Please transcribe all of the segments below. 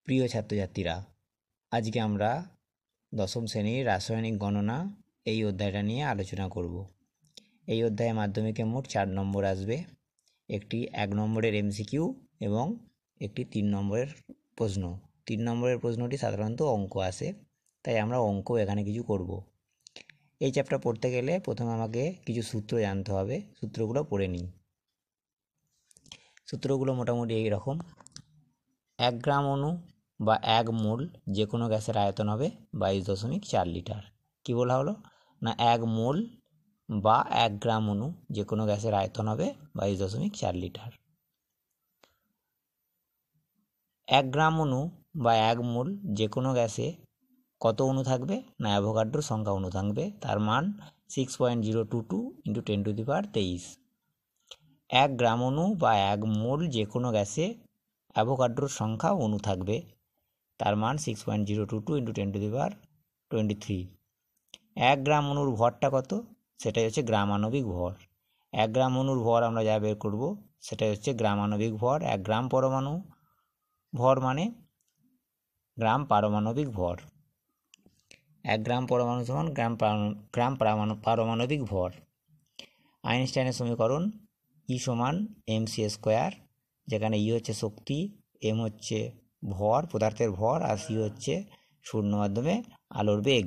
প্রিয় ছাত্রছাত্রীরা, আজকে আমরা দশম শ্রেণীর রাসায়নিক গণনা এই অধ্যায়টা নিয়ে আলোচনা করব। এই অধ্যায়ে মাধ্যমিকে মোট 4 নম্বর আসবে, একটি 1 নম্বরের এমসিকিউ এবং একটি 3 নম্বরের প্রশ্ন। 3 নম্বরের প্রশ্নটি সাধারণত অঙ্ক আসে, তাই আমরা অঙ্ক এখানে কিছু করব। এই চ্যাপ্টার পড়তে গেলে প্রথমে আমাকে কিছু সূত্র জানতে হবে, সূত্রগুলো পড়ে নিই। সূত্রগুলো মোটামুটি এই রকম: 1 গ্রাম অণু বা 1 মোল যে কোনো গ্যাসের আয়তন হবে 22.4 লিটার। কী বলা হলো না, 1 মোল বা 1 গ্রাম অণু যে কোনো গ্যাসের আয়তন হবে 22.4 লিটার। 1 গ্রাম অণু বা 1 মোল যে কোনো গ্যাসে কত অণু থাকবে না, অ্যাভোগাড্রোর সংখ্যা অণু থাকবে, তার মান 6.022 × 10⁻23। 1 গ্রাম অণু বা 1 মোল যে কোনো গ্যাসে অ্যাভোগাড্রোর সংখ্যা অণু থাকবে, তার মান 6.022 × 10⁻23। 1 গ্রাম অণুর ভরটা কত, সেটাই হচ্ছে গ্রাম আণবিক ভর। 1 গ্রাম অণুর ভর আমরা যা বের করব সেটাই হচ্ছে গ্রাম আণবিক ভর। 1 গ্রাম পরমাণু ভর মানে গ্রাম পারমাণবিক ভর। 1 গ্রাম পরমাণু সমান গ্রাম পারমাণবিক ভর। আইনস্টাইনের সমীকরণ E সমান mc², যেখানে E হচ্ছে শক্তি, m হচ্ছে ভর, পদার্থের ভর, আর c হচ্ছে শূন্য মাধ্যমে আলোর বেগ।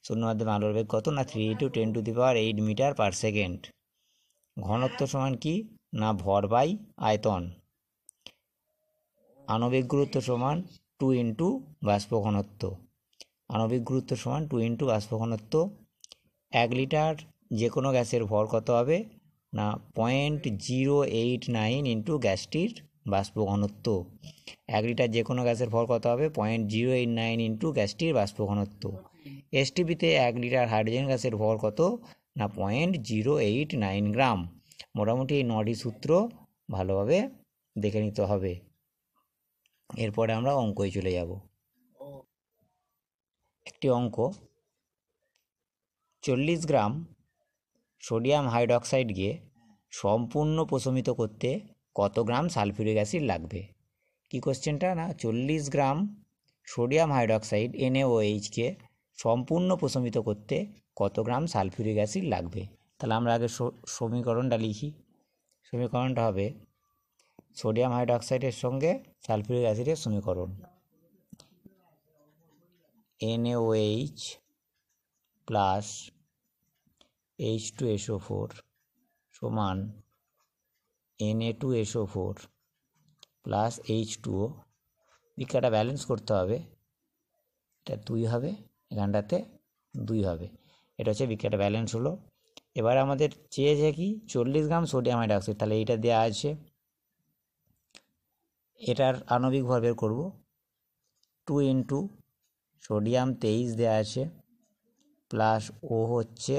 শূন্য মাধ্যমে আলোর বেগ কত না, 3 × 10⁸ মিটার পার সেকেন্ড। ঘনত্ব সমান কি না, ভর বাই আয়তন। আণবিক গুরুত্ব সমান 2 × বাষ্প ঘনত্ব। আণবিক গুরুত্ব সমান 2 × বাষ্প ঘনত্ব। 1 লিটার যে কোনো গ্যাসের ভর কত হবে না, 0.089 × গ্যাসটির বাষ্প ঘনত্ব। 1 লিটার যে কোনো গ্যাসের ভর কত হবে 0.089 × গ্যাসটির বাষ্প ঘনত্ব। এসটিপিতে 1 লিটার হাইড্রোজেন গ্যাসের ভর কত না, 0.089 গ্রাম। মোটামুটি এই 9টি সূত্র ভালোভাবে দেখে নিতে হবে। এরপরে আমরা অঙ্কয় চলে যাব। একটি অঙ্ক: 40 গ্রাম সোডিয়াম হাইড্রক্সাইডকে সম্পূর্ণ প্রশমিত করতে কত গ্রাম সালফিউরিক অ্যাসিড লাগবে। কি কোশ্চেনটা না, 40 গ্রাম সোডিয়াম হাইড্রক্সাইড NaOH-কে সম্পূর্ণ প্রশমিত করতে কত গ্রাম সালফিউরিক অ্যাসিড লাগবে। তাহলে আমরা আগে সমীকরণটা লিখি। সমীকরণটা হবে সোডিয়াম হাইড্রক্সাইডের সঙ্গে সালফিউরিক অ্যাসিডের সমীকরণ। NaOH প্লাস H2SO4 সমান Na2SO4 প্লাস H2O। বিক্রিয়াটা ব্যালেন্স করতে হবে, এটা 2 হবে, এখানটাতে 2 হবে। এটা হচ্ছে বিক্রিয়াটা ব্যালেন্স হলো। এবার আমাদের চেয়েছে কি 40 গ্রাম সোডিয়াম হাইড্রক্সাইড, তাহলে এইটা দেওয়া আছে, এটার আণবিক ভর বের করব। 2 × সোডিয়াম 23 দেওয়া আছে, প্লাস ও হচ্ছে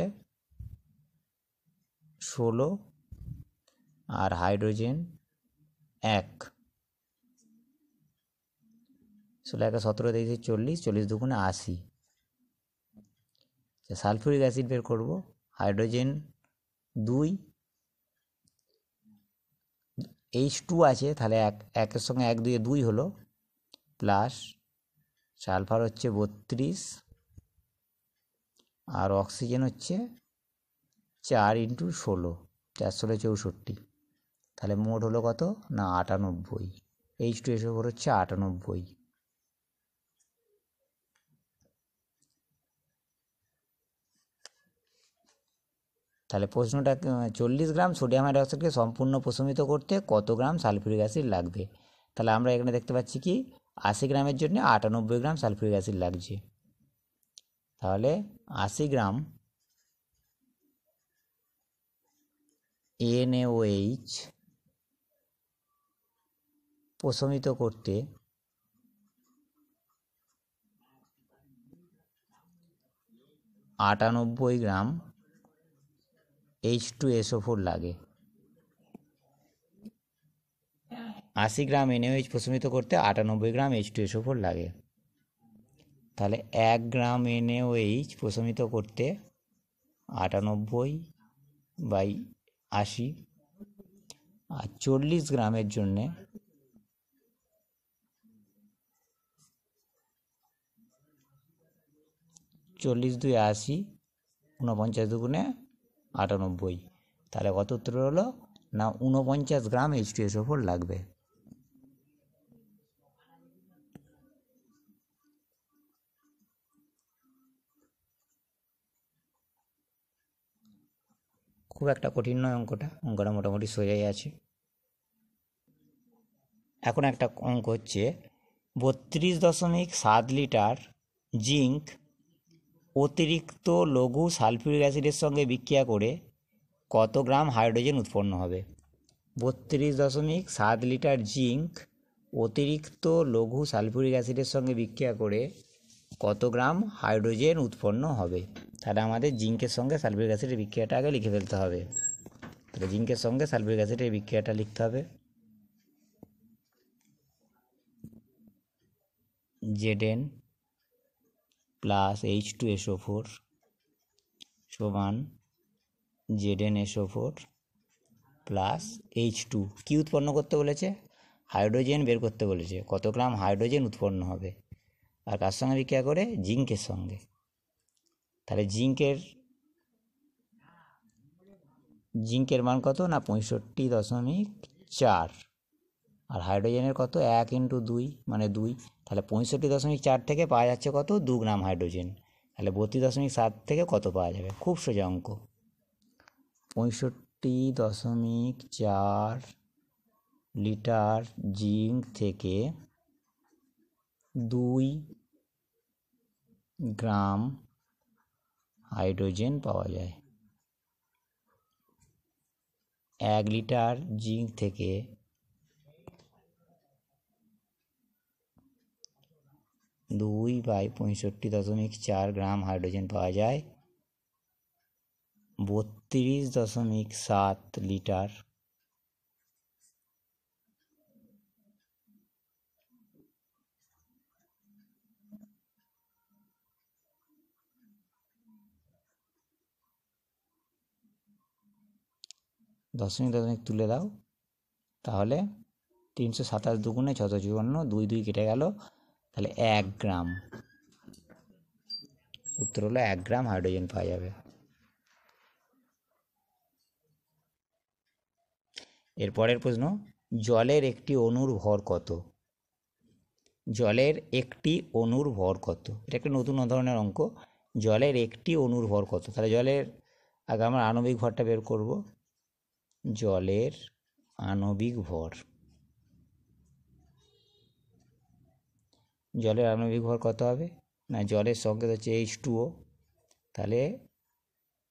16 আর হাইড্রোজেন 1। 16 × 17 23 40, 40 দুগুণে 80। সালফিউরিক অ্যাসিড বের করব। হাইড্রোজেন 2, H2 আছে, তাহলে 1-এর সঙ্গে 1 2 2 হলো, প্লাস সালফার হচ্ছে 32 আর অক্সিজেন হচ্ছে 4 × 16, 4 16 64। তাহলে মোট হলো কত না 98। H2SO4 হচ্ছে 98। তাহলে প্রশ্নটা 40 গ্রাম সোডিয়াম হাইড্রক্সাইডকে সম্পূর্ণ প্রশমিত করতে কত গ্রাম সালফিউরিক অ্যাসিড লাগবে। তাহলে আমরা এখানে দেখতে পাচ্ছি কি 80 গ্রামের জন্য 98 গ্রাম সালফিউরিক অ্যাসিড লাগছে। তাহলে 80 গ্রাম NaOH প্রশমিত করতে 98 গ্রাম H2SO4 লাগে। 80 গ্রাম NaOH প্রশমিত করতে 98 গ্রাম H2SO4 লাগে। তাহলে 1 গ্রাম NaOH প্রশমিত করতে 98/80, আর 40 গ্রামের জন্যে 40×2 = 80, 49×2 = 98, তাহলে কত উত্তর হলো না 49 গ্রাম H2SO4 লাগবে। খুব একটা কঠিন নয় অঙ্কটা মোটামুটি সোজাই আছে। এখন একটা অঙ্ক হচ্ছে 32.7 লিটার জিঙ্ক অতিরিক্ত লঘু সালফিউরিক অ্যাসিডের সঙ্গে বিক্রিয়া করে কত গ্রাম হাইড্রোজেন উৎপন্ন হবে। 32.7 লিটার জিঙ্ক অতিরিক্ত লঘু সালফিউরিক অ্যাসিডের সঙ্গে বিক্রিয়া করে কত গ্রাম হাইড্রোজেন উৎপন্ন হবে। তাহলে আমাদের জিঙ্কের সঙ্গে সালফিউরিক অ্যাসিডের বিক্রিয়াটা আগে লিখে ফেলতে হবে। তাহলে জিঙ্কের সঙ্গে সালফিউরিক অ্যাসিডের বিক্রিয়াটা লিখতে হবে। Zn প্লাস H2SO4 সমান ZnSO4 প্লাস H2। কী উৎপন্ন করতে বলেছে? হাইড্রোজেন বের করতে বলেছে। কত গ্রাম হাইড্রোজেন উৎপন্ন হবে, আর কার সঙ্গে বিক্রিয়া করে? জিঙ্কের সঙ্গে। তাহলে জিঙ্কের মান কত না 65.4, আর হাইড্রোজেনের কত 1×2 মানে 2, তাহলে 65.4 থেকে পাওয়া যাচ্ছে কত 2 গ্রাম হাইড্রোজেন। তাহলে 32.7 থেকে কত পাওয়া যাবে? খুব সোজা অঙ্ক। 65.4 লিটার জিঙ্ক থেকে 2 গ্রাম হাইড্রোজেন পাওয়া যায়। 1 লিটার জিঙ্ক থেকে 2/65.4 গ্রাম হাইড্রোজেন পাওয়া যায় 32.7 লিটার দশমিক তুলে দাও, তাহলে 327 দুগুণে 654, 2 কেটে গেল, তাহলে 1 গ্রাম। উত্তর হলো 1 গ্রাম হাইড্রোজেন পাওয়া যাবে। এরপরের প্রশ্ন, জলের একটি অণুর ভর কত? জলের একটি অণুর ভর কত? এটা একটা নতুন ধরনের অঙ্ক। জলের একটি অণুর ভর কত? তাহলে জলের আগে আমরা আণবিক ভরটা বের করব। জলের আণবিক ভর, জলের আণবিক ভর কত হবে না, জলের সংকেত হচ্ছে H2O, তাহলে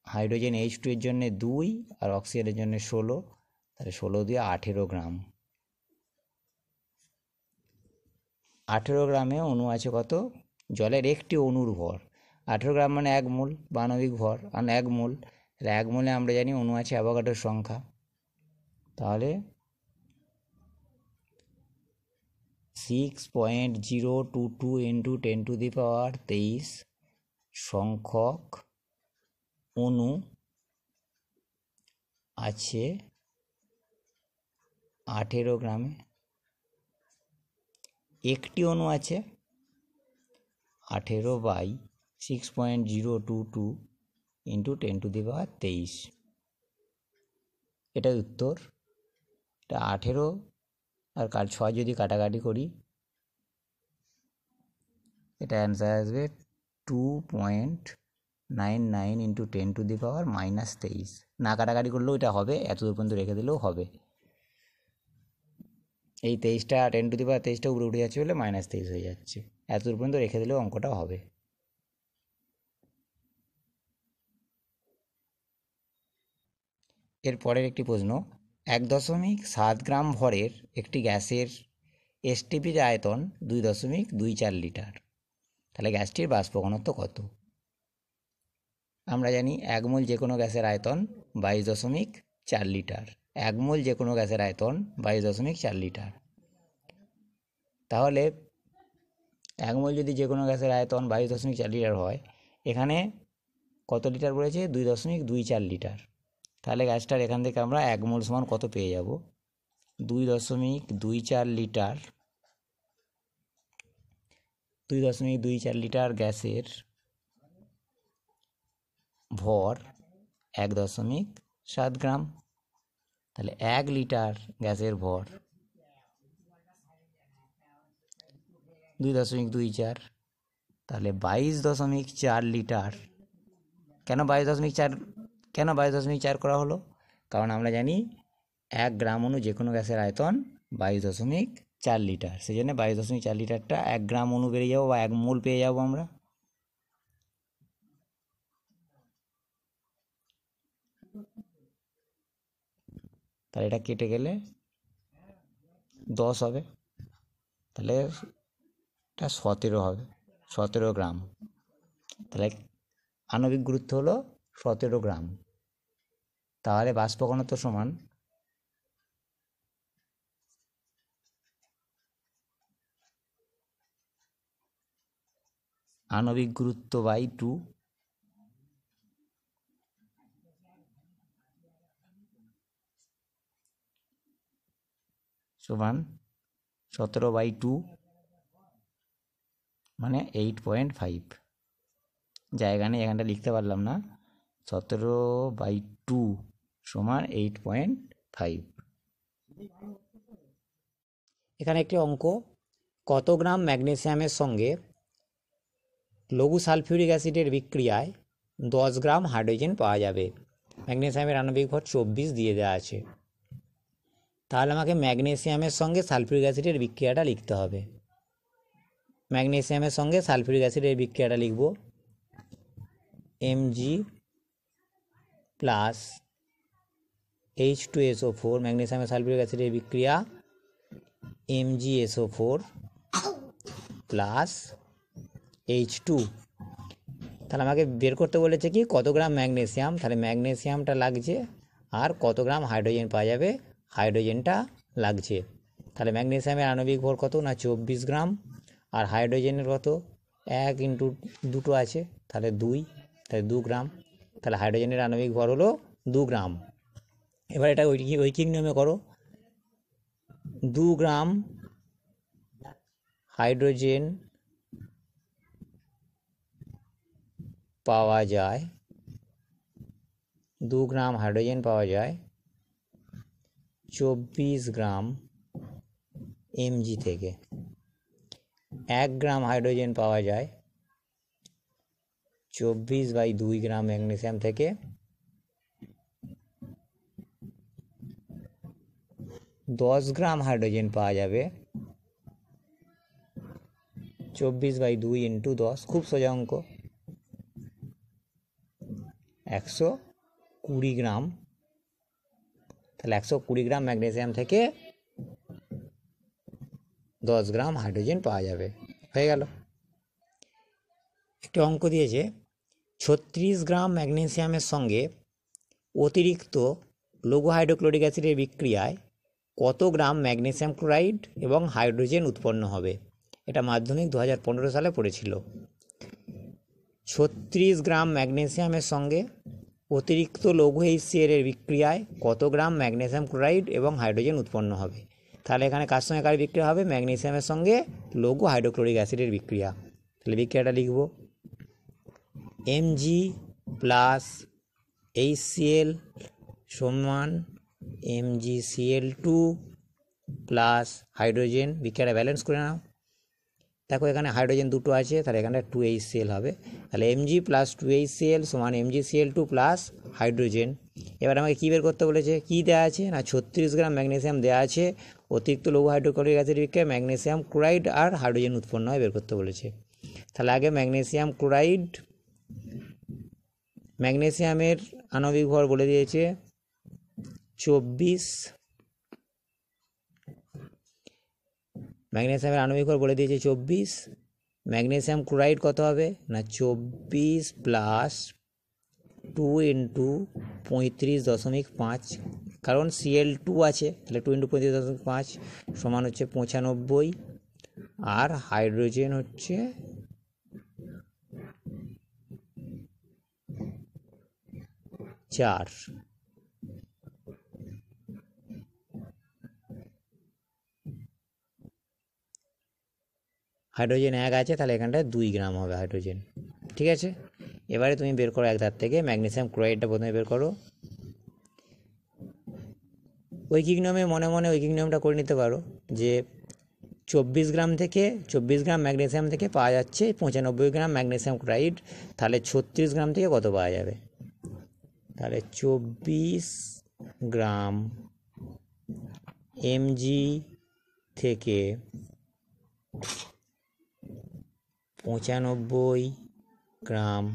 হাইড্রোজেন H2 এর জন্য 2 আর অক্সিজেনের জন্য 16, তাহলে 16×2 = 18 গ্রাম। 18 গ্রামে অণু আছে কত? জলের একটি অণুর ভর 18 গ্রাম মানে 1 মোল বা আণবিক ভর, আর 1 মোল, তাহলে 1 মোলে আমরা জানি অণু আছে অ্যাভোগাড্রোর সংখ্যা, তাহলে 6.022 × 10⁻23 সংখ্যক অণু আছে 18 গ্রামে। একটি অণু আছে 18/6.022 × 10⁻23, এটাই উত্তর। এটা 18 আর 6 যদি কাটাকাটি করি, এটা অ্যান্সার আসবে 2.99 × 10⁻23। না কাটাকাটি করলেও এটা হবে, এত দূর পর্যন্ত রেখে দিলেও হবে। এই 23টা 10⁻23টা উপরে উঠে যাচ্ছে বলে -23 হয়ে যাচ্ছে, এত দূর পর্যন্ত রেখে দিলেও অঙ্কটা হবে। এর পরের একটি প্রশ্ন, 1.7 গ্রাম ভরের একটি গ্যাসের এসটিপির আয়তন 2.24 লিটার, তাহলে গ্যাসটির বাষ্প ঘনত্ব কত? আমরা জানি 1 মোল যে কোনো গ্যাসের আয়তন 22.4 লিটার। 1 মোল যে কোনো গ্যাসের আয়তন 22.4 লিটার। তাহলে 1 মোল যদি যে কোনো গ্যাসের আয়তন 22.4 লিটার হয়, এখানে কত লিটার বলেছে? 2.24 লিটার। তাহলে গ্যাসটার এখান থেকে আমরা 1 মোল সমান কত পেয়ে যাব? 2.24 লিটার, 2.24 লিটার গ্যাসের ভর 1.7 গ্রাম। তাহলে 1 লিটার গ্যাসের ভর 2.24, তাহলে 22.4 লিটার। কেন 22.4 করা হলো? কারণ আমরা জানি 1 গ্রাম অণু যে কোনো গ্যাসের আয়তন 22.4 লিটার, সেই জন্য 22.4 লিটারটা 1 গ্রাম অণু বেরিয়ে যাবো বা 1 মোল পেয়ে যাবো আমরা। তাহলে এটা কেটে গেলে 10 হবে, তাহলে এটা 17 হবে, 17 গ্রাম। তাহলে আণবিক গুরুত্ব হলো 17 গ্রাম। তাহলে বাষ্প ঘনত্ব সমান আণবিক গুরুত্ব বাই 2 সমান 17/2 মানে 8.5। জায়গা নেই, এখানটা লিখতে পারলাম না। 17/2 সমান 8.5। এখানে একটি অঙ্ক, কত গ্রাম ম্যাগনেসিয়ামের সঙ্গে লঘু সালফিউরিক অ্যাসিডের বিক্রিয়ায় 10 গ্রাম হাইড্রোজেন পাওয়া যাবে। ম্যাগনেসিয়ামের আণবিক ভর 24 দিয়ে দেওয়া আছে। তাহলে আমাকে ম্যাগনেসিয়ামের সঙ্গে সালফিউরিক অ্যাসিডের বিক্রিয়াটা লিখতে হবে। ম্যাগনেসিয়ামের সঙ্গে সালফিউরিক অ্যাসিডের বিক্রিয়াটা লিখব Mg প্লাস H2SO4, ম্যাগনেসিয়ামের সালফিউরিক অ্যাসিডের বিক্রিয়া MgSO4 প্লাস H2। তাহলে আমাকে বের করতে বলেছে কি কত গ্রাম ম্যাগনেসিয়াম, তাহলে ম্যাগনেসিয়ামটা লাগছে আর কত গ্রাম হাইড্রোজেন পাওয়া যাবে, হাইড্রোজেনটা লাগছে। তাহলে ম্যাগনেসিয়ামের আণবিক ভর কত না 24 গ্রাম, আর হাইড্রোজেনের কত 1 ইন্টু 2 আছে, তাহলে 2, তাহলে 2 গ্রাম। তাহলে হাইড্রোজেনের আণবিক ভর হলো 2 গ্রাম। এবার এটা ঐকিক নিয়মে করো। 2 গ্রাম হাইড্রোজেন পাওয়া যায়, 2 গ্রাম হাইড্রোজেন পাওয়া যায় 24 গ্রাম Mg থেকে। 1 গ্রাম হাইড্রোজেন পাওয়া যায় 24/2 গ্রাম ম্যাগনেসিয়াম থেকে। 10 গ্রাম হাইড্রোজেন পাওয়া যাবে 24/2 ইন্টু 10, খুব সোজা অঙ্ক, 120 গ্রাম। তাহলে 120 গ্রাম ম্যাগনেসিয়াম থেকে 10 গ্রাম হাইড্রোজেন পাওয়া যাবে। হয়ে গেল। একটি অঙ্ক দিয়েছে 36 গ্রাম ম্যাগনেসিয়ামের সঙ্গে অতিরিক্ত লঘু হাইড্রোক্লোরিক অ্যাসিডের বিক্রিয়ায় কত গ্রাম ম্যাগনেসিয়াম ক্লোরাইড এবং হাইড্রোজেন উৎপন্ন হবে। এটা মাধ্যমিক 2015 সালে পড়েছিল। 36 গ্রাম ম্যাগনেসিয়ামের সঙ্গে অতিরিক্ত লঘু HCl এর বিক্রিয়ায় কত গ্রাম ম্যাগনেসিয়াম ক্লোরাইড এবং হাইড্রোজেন উৎপন্ন হবে। তাহলে এখানে কার সঙ্গে কার বিক্রিয়া হবে, ম্যাগনেসিয়ামের সঙ্গে লঘু হাইড্রোক্লোরিক অ্যাসিডের বিক্রিয়া। তাহলে বিক্রিয়াটা লিখব Mg প্লাস HCl সমান MgCl2 প্লাস হাইড্রোজেন। বিক্রিয়াটা ব্যালেন্স করে নাও। দেখো এখানে হাইড্রোজেন দুটো আছে, তাহলে এখানে 2HCl হবে। তাহলে Mg প্লাস 2HCl সমান MgCl2 প্লাস হাইড্রোজেন। এবার আমাকে কী বের করতে বলেছে, কী দেওয়া আছে না 36 গ্রাম ম্যাগনেসিয়াম দেওয়া আছে, অতিরিক্ত লঘু হাইড্রোক্লোরিক অ্যাসিড বিক্রিয়ায় ম্যাগনেসিয়াম ক্লোরাইড আর হাইড্রোজেন উৎপন্ন হয় বের করতে বলেছে। তাহলে আগে ম্যাগনেসিয়াম ক্লোরাইড, ম্যাগনেসিয়ামের আণবিক ভর বলে দিয়েছে 24, ম্যাগনেসিয়ামের আণবিক ভর বলে দিয়েছে 24। ম্যাগনেসিয়াম ক্লোরাইড কত হবে না 24 প্লাস 2 ইন্টু 35.5, কারণ Cl2 আছে, তাহলে 2 ইন্টু 35.5 সমান হচ্ছে 95, আর হাইড্রোজেন হচ্ছে 4। হাইড্রোজেন 1 আছে, তাহলে এখানটায় 2 গ্রাম হবে হাইড্রোজেন। ঠিক আছে, এবারে তুমি বের করো এক ধার থেকে ম্যাগনেসিয়াম ক্লোরাইডটা প্রথমে বের করো। ঐকিক নিয়মে মনে মনে ঐকিক নিয়মটা করে নিতে পারো যে 24 গ্রাম ম্যাগনেসিয়াম থেকে পাওয়া যাচ্ছে 95 গ্রাম ম্যাগনেসিয়াম ক্লোরাইড, তাহলে 36 গ্রাম থেকে কত পাওয়া যাবে? তাহলে 24 গ্রাম এমজি থেকে 95 গ্রাম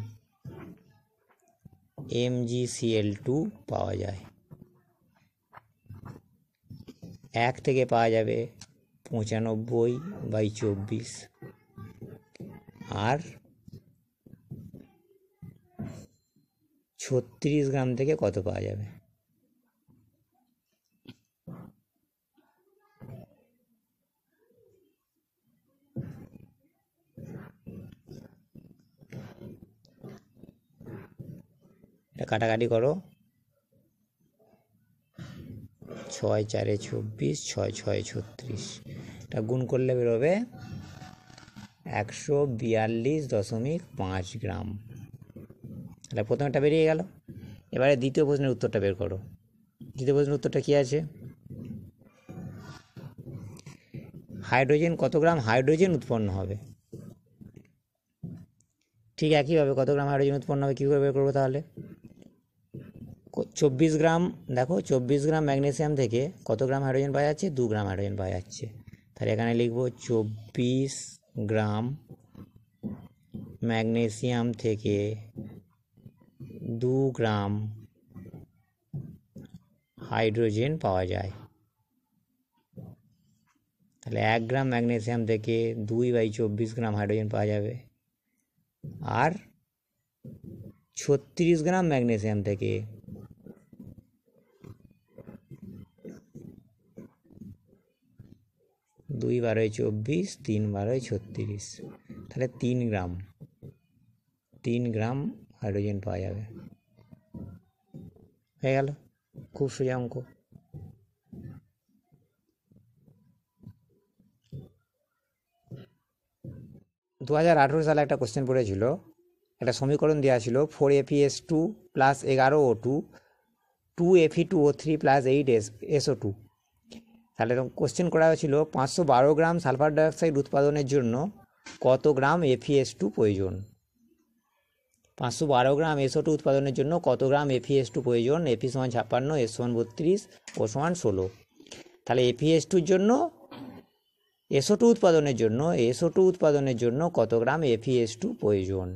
MgCl2 পাওয়া যায়। 1 থেকে পাওয়া যাবে 95/24, আর 36 গ্রাম থেকে কত পাওয়া যাবে? এটা কাটাকাটি করো, 6 4 24, 6 6 36, এটা গুণ করলে বেরোবে 142.5 গ্রাম। তাহলে প্রথমটা বেরিয়ে গেল। এবারে দ্বিতীয় প্রশ্নের উত্তরটা বের করো। দ্বিতীয় প্রশ্নের উত্তরটা কী আছে? হাইড্রোজেন কত গ্রাম হাইড্রোজেন উৎপন্ন হবে? ঠিক একইভাবে কত গ্রাম হাইড্রোজেন উৎপন্ন হবে কী করে বের করবো? তাহলে 24 গ্রাম, দেখো 24 গ্রাম ম্যাগনেসিয়াম থেকে কত গ্রাম হাইড্রোজেন পাওয়া যাচ্ছে? 2 গ্রাম হাইড্রোজেন পাওয়া যাচ্ছে। তাহলে এখানে লিখবো 24 গ্রাম ম্যাগনেসিয়াম থেকে 2 গ্রাম হাইড্রোজেন পাওয়া যায়। তাহলে 1 গ্রাম ম্যাগনেসিয়াম থেকে 2/24 গ্রাম হাইড্রোজেন পাওয়া যাবে, আর 36 গ্রাম ম্যাগনেসিয়াম থেকে 2 12 24, 3 12 36, তাহলে 3 গ্রাম হাইড্রোজেন পাওয়া যাবে। হয়ে গেল, খুব সোজা অঙ্ক। দু 2018 সালে একটা কোশ্চেন পড়েছিল, একটা সমীকরণ দেওয়া ছিল 4Fe2 plus 11O2 2Fe2O3 plus 8SO2। তাহলে কোশ্চেন করা হয়েছিল 512 গ্রাম সালফার ডাইঅক্সাইড উৎপাদনের জন্য কত গ্রাম FeS2 প্রয়োজন? 512 গ্রাম SO2 উৎপাদনের জন্য কত গ্রাম FeS2 প্রয়োজন? Fe = 56, S = 32, O = 16। তাহলে FeS2-র জন্য SO2 উৎপাদনের জন্য কত গ্রাম FeS2 প্রয়োজন,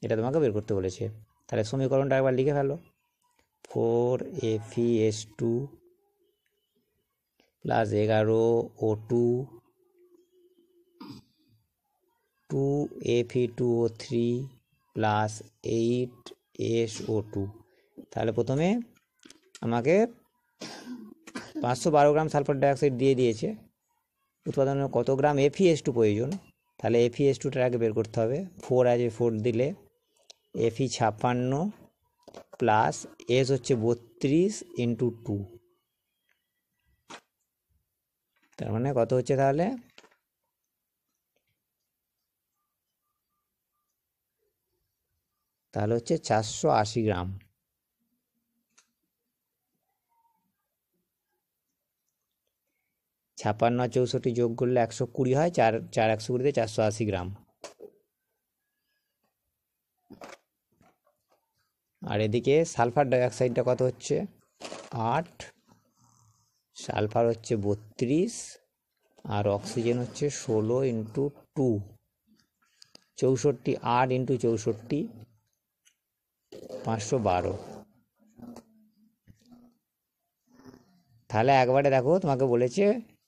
এটা তোমাকে বের করতে বলেছে। তাহলে সমীকরণটা একবার লিখে ফেলো, 4FeS2 plus 11O2 2Fe2O3 plus 8SO2। তাহলে প্রথমে আমাকে 512 গ্রাম সালফার ডাইঅক্সাইড দিয়ে দিয়েছে, উৎপাদনের কত গ্রাম FeS2 প্রয়োজন। তাহলে FeS2টা আগে বের করতে হবে। 4 আছে, 4 দিলে Fe 56 প্লাস S হচ্ছে 32 × 2, তার মানে কত হচ্ছে? তাহলে হচ্ছে 480 গ্রাম। ছাপ্পান্ন আর 64 যোগ করলে 120 হয়, 4 120-তে 480 গ্রাম। আর এদিকে সালফার ডাইঅক্সাইডটা কত হচ্ছে? 8, সালফার হচ্ছে 32, আর অক্সিজেন হচ্ছে 16 × 2, 64, 8 × 64 512। তাহলে একবারে দেখো, তোমাকে বলেছে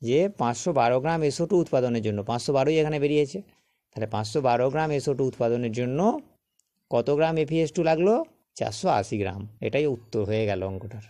যে 512 গ্রাম SO2 উৎপাদনের জন্য, 512ই এখানে বেরিয়েছে, তাহলে 512 গ্রাম SO2 উৎপাদনের জন্য কত গ্রাম FeS2 লাগলো? 480 গ্রাম। এটাই উত্তর হয়ে গেল অঙ্কটার।